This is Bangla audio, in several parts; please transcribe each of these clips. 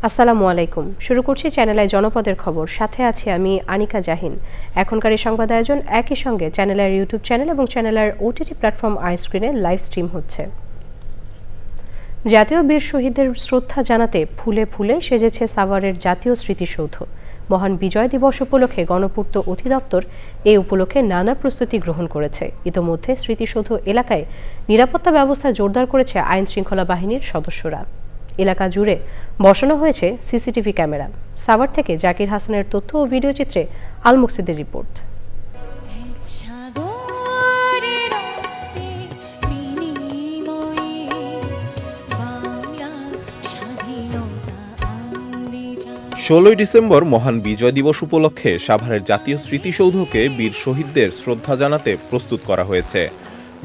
আসসালামু আলাইকুম। শুরু করছি চ্যানেল আই জনপদের খবর। সাথে আছি আমি আনিকা জাহিন। এখনকার এই সংবাদ আয়োজন একই সঙ্গে চ্যানেল আইয়ের ইউটিউব চ্যানেল এবং চ্যানেল আইয়ের ওটিটি প্ল্যাটফর্ম আইস্ক্রিনে লাইভ স্ট্রিম হচ্ছে। জাতীয় বীর শহীদদের শ্রদ্ধা জানাতে ফুলে ফুলে সেজেছে সাভারের জাতীয় স্মৃতিসৌধ। মহান বিজয় দিবস উপলক্ষে গণপূর্ত অধিদপ্তর এই উপলক্ষে নানা প্রস্তুতি গ্রহণ করেছে। ইতোমধ্যে স্মৃতিসৌধ এলাকায় নিরাপত্তা ব্যবস্থা জোরদার করেছে আইন শৃঙ্খলা বাহিনীর সদস্যরা। এলাকা জুড়ে বসানো হয়েছে সিসিটিভি ক্যামেরা। সাভার থেকে জাকির হাসানের তথ্য ও ভিডিও চিত্রে আল মুকসিদের রিপোর্ট। ষোলোই ডিসেম্বর মহান বিজয় দিবস উপলক্ষে সাভারের জাতীয় স্মৃতিসৌধকে বীর শহীদদের শ্রদ্ধা জানাতে প্রস্তুত করা হয়েছে।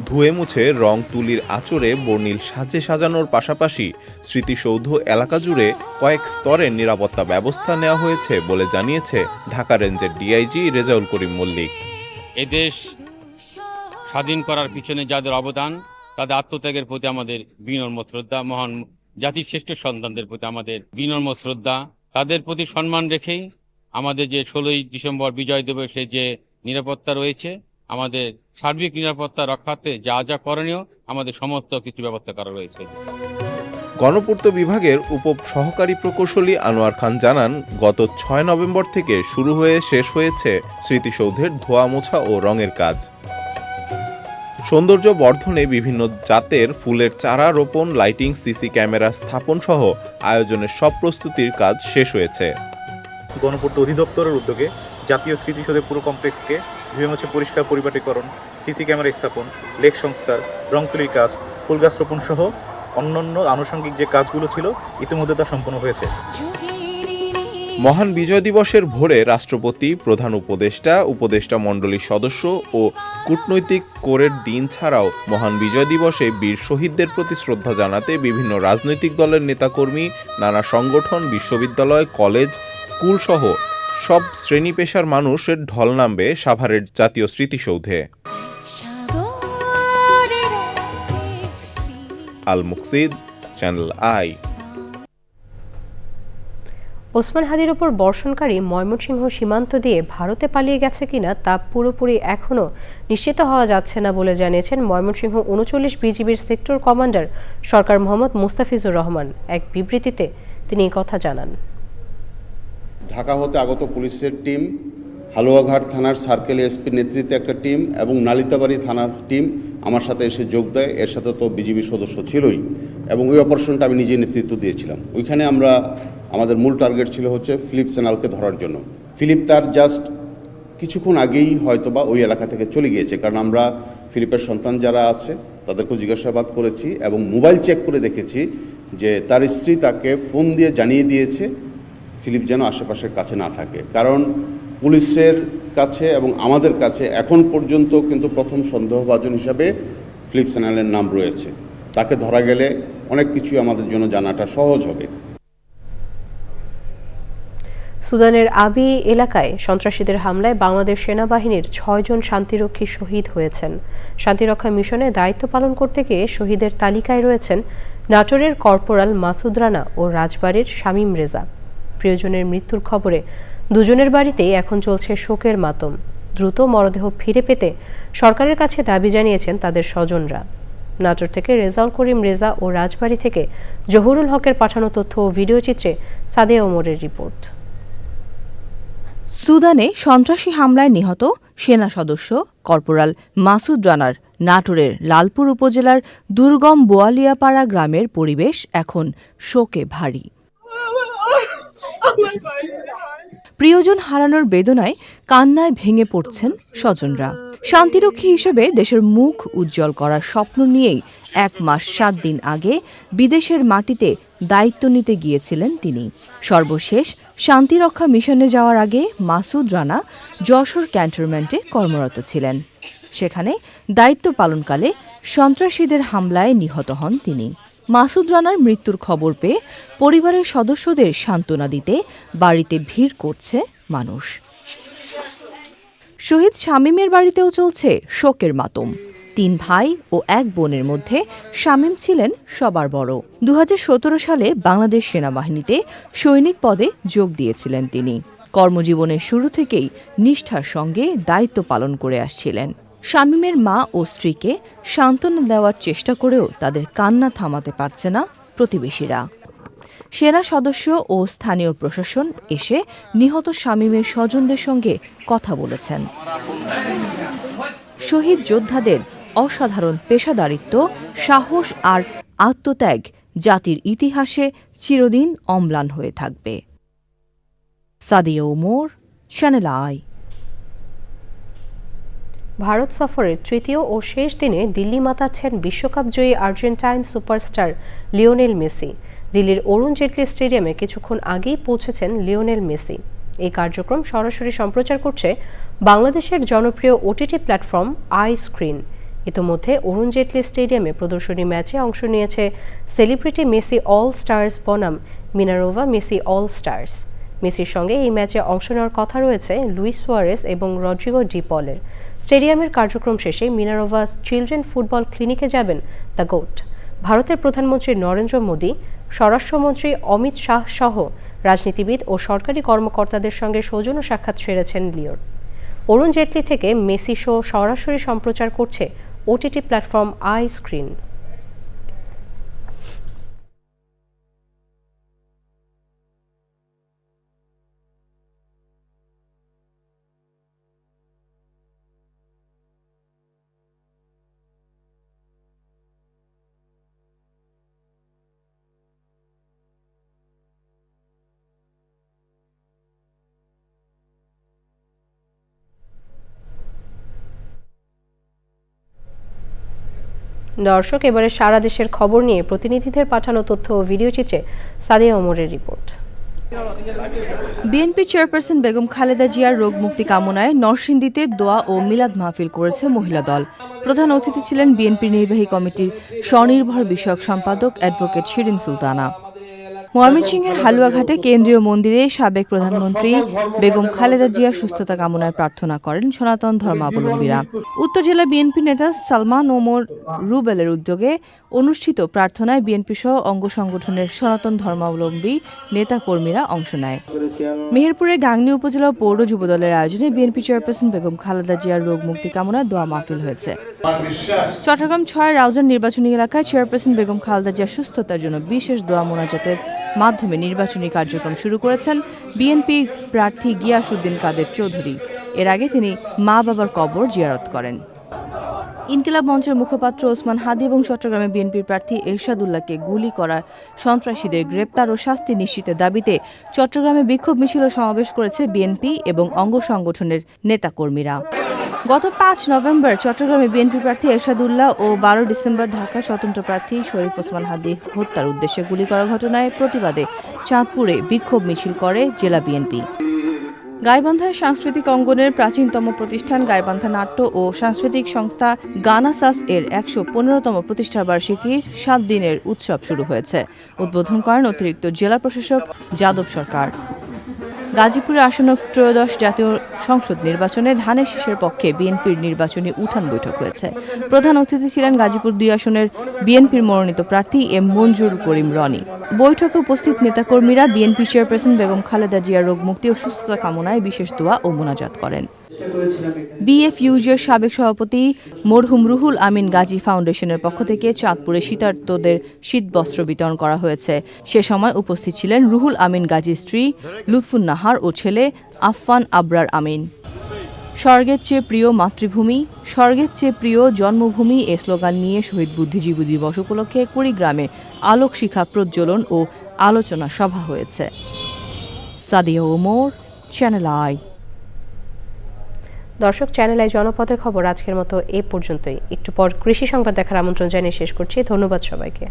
ধুয়ে মুছে রং তুলির আঁচড়ে বর্ণিল সাজে সাজানোর পাশাপাশি স্মৃতিসৌধ এলাকা জুড়ে কয়েক স্তরের নিরাপত্তা ব্যবস্থা নেওয়া হয়েছে বলে জানিয়েছে ঢাকা রেঞ্জের ডিআইজি রেজাউল করিম মল্লিক। এদেশ স্বাধীন করার পিছনে যাদের অবদান, তাদের আত্মত্যাগের প্রতি আমাদের বিনম্র শ্রদ্ধা, মহান জাতির শ্রেষ্ঠ সন্তানদের প্রতি আমাদের বিনম্র শ্রদ্ধা, তাদের প্রতি সম্মান রেখেই আমাদের যে 16ই ডিসেম্বর বিজয় দিবসে যে নিরাপত্তা রয়েছে, আমাদের সার্বিক নিরাপত্তা রক্ষাতে যা যা করণীয় আমাদের সমস্ত কিছু ব্যবস্থা করা রয়েছে। গণপূর্ত বিভাগের উপ সহকারী প্রকৌশলী আনোয়ার খান জানান, গত 6 নভেম্বর থেকে শুরু হয়ে শেষ হয়েছে স্মৃতিসৌধের ধোয়া মোছা ও রঙের কাজ। সৌন্দর্য বর্ধনে বিভিন্ন জাতের ফুলের চারা রোপণ, লাইটিং, সিসি ক্যামেরা স্থাপন সহ আয়োজনের সব প্রস্তুতির কাজ শেষ হয়েছে। গণপূর্ত অধিদপ্তরের উদ্যোগে জাতীয় স্মৃতিসৌধের পুরো কমপ্লেক্সকে ধুয়ে মুছে পরিষ্কার পরিপাটিকরণ, সিসি ক্যামেরা স্থাপন, লেক সংস্কার, রং তুলির কাজ, ফুল গাছ রোপণ সহ অন্যান্য আনুষঙ্গিক যে কাজগুলো ছিল ইতিমধ্যে তা সম্পন্ন হয়েছে। মহান বিজয় দিবসের ভোরে রাষ্ট্রপতি, প্রধান উপদেষ্টা, উপদেষ্টা মণ্ডলীর সদস্য ও কূটনৈতিক কোরের দিন ছাড়াও মহান বিজয় দিবসে বীর শহীদদের প্রতি শ্রদ্ধা জানাতে বিভিন্ন রাজনৈতিক দলের নেতাকর্মী, নানা সংগঠন, বিশ্ববিদ্যালয়, কলেজ, স্কুল সহ সব শ্রেণী পেশার মানুষের ঢল নামবে সাভারের জাতীয় স্মৃতিসৌধে। আল মুকসিদ, চ্যানেল আই। ওসমান হাদির ওপর বর্ষণকারী ময়মনসিংহ সীমান্ত দিয়ে ভারতে পালিয়ে গেছে কিনা তা পুরোপুরি এখনও নিশ্চিত হওয়া যাচ্ছে না বলে জানিয়েছেন ময়মনসিংহ 39 বিজিবির সেক্টর কমান্ডার সরকার মোহাম্মদ মুস্তাফিজুর রহমান। এক বিবৃতিতে তিনি এই কথা জানান। ঢাকা হতে আগত পুলিশের টিম, হালুয়াঘাট থানার সার্কেল এসপির নেতৃত্বে একটা টিম এবং নালিতাবাড়ি থানার টিম আমার সাথে এসে যোগ দেয়। এর সাথে তো বিজিবি সদস্য ছিলই এবং ওই অপারেশনটা আমি নিজে নেতৃত্ব দিয়েছিলাম। ওইখানে আমাদের মূল টার্গেট ছিল হচ্ছে ফিলিপ সেনালকে ধরার জন্য। ফিলিপ তার জাস্ট কিছুক্ষণ আগেই হয়তোবা ওই এলাকা থেকে চলে গিয়েছে, কারণ আমরা ফিলিপের সন্তান যারা আছে তাদেরকেও জিজ্ঞাসাবাদ করেছি এবং মোবাইল চেক করে দেখেছি যে তার স্ত্রী তাকে ফোন দিয়ে জানিয়ে দিয়েছে ফিলিপ যেন আশেপাশের কাছে না থাকে। কারণ পুলিশের কাছে এবং আমাদের কাছে এখন পর্যন্ত কিন্তু প্রথম সন্দেহভাজন হিসাবে ফিলিপ সেনালের নাম রয়েছে। তাকে ধরা গেলে অনেক কিছুই আমাদের জন্য জানাটা সহজ হবে। সুদানের আবি এলাকায় সন্ত্রাসীদের হামলায় বাংলাদেশ সেনাবাহিনীর 6 জন শান্তিরক্ষী শহীদ হয়েছেন। শান্তিরক্ষা মিশনে দায়িত্ব পালন করতে গিয়ে শহীদের তালিকায় রয়েছেন নাটোরের কর্পোরাল মাসুদ রানা ও রাজবাড়ীর শামীম রেজা। প্রিয়জনের মৃত্যুর খবরে দুজনের বাড়িতেই এখন চলছে শোকের মাতম। দ্রুত মরদেহ ফিরে পেতে সরকারের কাছে দাবি জানিয়েছেন তাদের স্বজনরা। নাটোর থেকে রেজাউল করিম রেজা ও রাজবাড়ী থেকে জহুরুল হকের পাঠানো তথ্য ও ভিডিও চিত্রে সাদিয়া ওমরের রিপোর্ট। সুদানে সন্ত্রাসী হামলায় নিহত সেনা সদস্য কর্পোরাল মাসুদ রানার নাটোরের লালপুর উপজেলার দুর্গম বোয়ালিয়াপাড়া গ্রামের পরিবেশ এখন শোকে ভারী। প্রিয়জন হারানোর বেদনায় কান্নায় ভেঙে পড়ছেন স্বজনরা। শান্তিরক্ষী হিসেবে দেশের মুখ উজ্জ্বল করার স্বপ্ন নিয়েই 1 মাস 7 দিন আগে বিদেশের মাটিতে দায়িত্ব নিতে গিয়েছিলেন তিনি। সর্বশেষ শান্তিরক্ষা মিশনে যাওয়ার আগে মাসুদ রানা যশোর ক্যান্টনমেন্টে কর্মরত ছিলেন। সেখানে দায়িত্ব পালনকালে সন্ত্রাসীদের হামলায় নিহত হন তিনি। মাসুদ রানার মৃত্যুর খবর পেয়ে পরিবারের সদস্যদের সান্ত্বনা দিতে বাড়িতে ভিড় করছে মানুষ। শহীদ শামীমের বাড়িতেও চলছে শোকের মাতম। 3 ভাই ও 1 বোনের মধ্যে শামীম ছিলেন সবার বড়। 2017 সালে বাংলাদেশ সেনাবাহিনীতে সৈনিক পদে যোগ দিয়েছিলেন তিনি। কর্মজীবনের শুরু থেকেই নিষ্ঠার সঙ্গে দায়িত্ব পালন করে আসছিলেন। শামীমের মা ও স্ত্রীকে সান্ত্বনা দেওয়ার চেষ্টা করেও তাদের কান্না থামাতে পারছে না প্রতিবেশীরা। সেনা সদস্য ও স্থানীয় প্রশাসন এসে নিহত শামীমের স্বজনদের সঙ্গে কথা বলেছেন। শহীদ যোদ্ধাদের অসাধারণ পেশাদারিত্ব, সাহস আর আত্মত্যাগ জাতির ইতিহাসে চিরদিন অম্লান হয়ে থাকবে। Sadia Omar, channel i. ভারত সফরের তৃতীয় ও শেষ দিনে দিল্লি মাতাচ্ছেন বিশ্বকাপ জয়ী আর্জেন্টাইন সুপারস্টার লিওনেল মেসি। দিল্লির অরুণ জেটলি স্টেডিয়ামে কিছুক্ষণ আগেই পৌঁছেছেন লিওনেল মেসি। এই কার্যক্রম সরাসরি সম্প্রচার করছে বাংলাদেশের জনপ্রিয় ওটিটি প্ল্যাটফর্ম আই স্ক্রিন। ইতোমধ্যে অরুণ জেটলি স্টেডিয়ামে প্রদর্শনী ম্যাচে অংশ নিয়েছে সেলিব্রিটি মেসি অল স্টার্স বনাম মিনারোভা মেসি অল স্টার্স। মেসির সঙ্গে এই ম্যাচে অংশ নেওয়ার কথা রয়েছে লুইস সুয়ারেস এবং রড্রিগো ডি পলের। স্টেডিয়ামের কার্যক্রম শেষে মিনারোভা চিলড্রেন ফুটবল ক্লিনিকে যাবেন দ্য গোট। ভারতের প্রধানমন্ত্রী নরেন্দ্র মোদী, স্বরাষ্ট্রমন্ত্রী অমিত শাহ সহ রাজনীতিবিদ ও সরকারি কর্মকর্তাদের সঙ্গে সৌজন্য সাক্ষাৎ সেরেছেন লিওর। অরুণ জেটলি থেকে মেসি শো সরাসরি সম্প্রচার করছে ওটিটি প্ল্যাটফর্ম আই স্ক্রিন। দর্শক, এবারে সারা দেশের খবর নিয়ে প্রতিনিধিদের পাঠানো তথ্য ও ভিডিও চিত্রে সাদিয়া ওমরের report. BNP chairperson Begum Khaleda জিয়ার রোগ মুক্তি কামনায় নরসিংদীতে দোয়া ও মিলাদ মাহফিল করেছে মহিলা দল। প্রধান অতিথি ছিলেন বিএনপির নির্বাহী কমিটির স্বনির্ভর বিষয়ক সম্পাদক অ্যাডভোকেট শিরিন সুলতানা। ময়মনসিংহের হালুয়াঘাটে কেন্দ্রীয় মন্দিরে সাবেক প্রধানমন্ত্রী বেগম খালেদা জিয়া সুস্থতা কামনায় প্রার্থনা করেন সনাতন ধর্মাবলম্বীরা। উত্তর জেলা বিএনপি নেতা সালমান ওমর রুবেলের উদ্যোগে অনুষ্ঠিত প্রার্থনায় বিএনপি সহ অঙ্গ সংগঠনের সনাতন ধর্মাবলম্বী নেতাকর্মীরা অংশ নেয়। মেহেরপুরের গাংনী উপজেলা পৌর যুবদলের আয়োজনে বিএনপি চেয়ারপারসন বেগম খালেদা জিয়ার রোগ মুক্তি কামনায় দোয়া মাহফিল হয়েছে। চট্টগ্রাম ৬ রাউজান নির্বাচনী এলাকায় চেয়ারপারসন বেগম খালেদা জিয়ার সুস্থতার জন্য বিশেষ দোয়া মোনাজাতের মাধ্যমে নির্বাচনী কার্যক্রম শুরু করেছেন বিএনপির প্রার্থী গিয়াসউদ্দিন কাদের চৌধুরী। এর আগে তিনি মা বাবার কবর জিয়ারত করেন। ইনকিলাব মঞ্চের মুখপাত্র ওসমান হাদি এবং চট্টগ্রামে বিএনপির প্রার্থী এরশাদুল্লাহকে গুলি করা সন্ত্রাসীদের গ্রেপ্তার ও শাস্তি নিশ্চিতের দাবিতে চট্টগ্রামে বিক্ষোভ মিছিল ও সমাবেশ করেছে বিএনপি এবং অঙ্গ সংগঠনের নেতাকর্মীরা। গত ৫ নভেম্বর চট্টগ্রামে বিএনপি প্রার্থী এরশাদুল্লাহ ও ১২ ডিসেম্বর ঢাকা স্বতন্ত্র প্রার্থী শরীফ ওসমান হাদি হত্যার উদ্দেশ্যে গুলি করার ঘটনায় প্রতিবাদে চাঁদপুরে বিক্ষোভ মিছিল করে জেলা বিএনপি। গাইবান্ধার সাংস্কৃতিক অঙ্গনের প্রাচীনতম প্রতিষ্ঠান গাইবান্ধা নাট্য ও সাংস্কৃতিক সংস্থা গানাসাস এর ১১৫তম প্রতিষ্ঠা বার্ষিকীর ৭ দিনের উৎসব শুরু হয়েছে। উদ্বোধন করেন অতিরিক্ত জেলা প্রশাসক যাদব সরকার। গাজীপুরে আসন্ন ত্রয়োদশ জাতীয় সংসদ নির্বাচনে ধানের শীষের পক্ষে বিএনপির নির্বাচনী উঠান বৈঠক হয়েছে। প্রধান অতিথি ছিলেন গাজীপুর ২ আসনের বিএনপির মনোনীত প্রার্থী এম মঞ্জুর করিম রনি। বৈঠকে উপস্থিত নেতাকর্মীরা বিএনপি চেয়ারপারসন বেগম খালেদা জিয়ার রোগ মুক্তি ও সুস্থতা কামনায় বিশেষ দোয়া ও মোনাজাত করেন। বিএফইউজের সাবেক সভাপতি মরহুম রুহুল আমিন গাজী ফাউন্ডেশনের পক্ষ থেকে চাঁদপুরে শীতার্তদের শীতবস্ত্র বিতরণ করা হয়েছে। সে সময় উপস্থিত ছিলেন রুহুল আমিন গাজীর স্ত্রী লুৎফুন নাহার ও ছেলে আফফান আবরার আমিন। স্বর্গের চেয়ে প্রিয় মাতৃভূমি, স্বর্গের চেয়ে প্রিয় জন্মভূমি এ স্লোগান নিয়ে শহীদ বুদ্ধিজীবী দিবস উপলক্ষে কুড়িগ্রামে আলোক শিখা প্রজ্বলন ও আলোচনা সভা হয়েছে। Sadia Omar, channel I. দর্শক, চ্যানেল আই জনপদের খবর আজকের মতো এ পর্যন্তই। একটু পর কৃষি সংবাদ দেখার আমন্ত্রণ জানিয়ে শেষ করছি। ধন্যবাদ সবাইকে।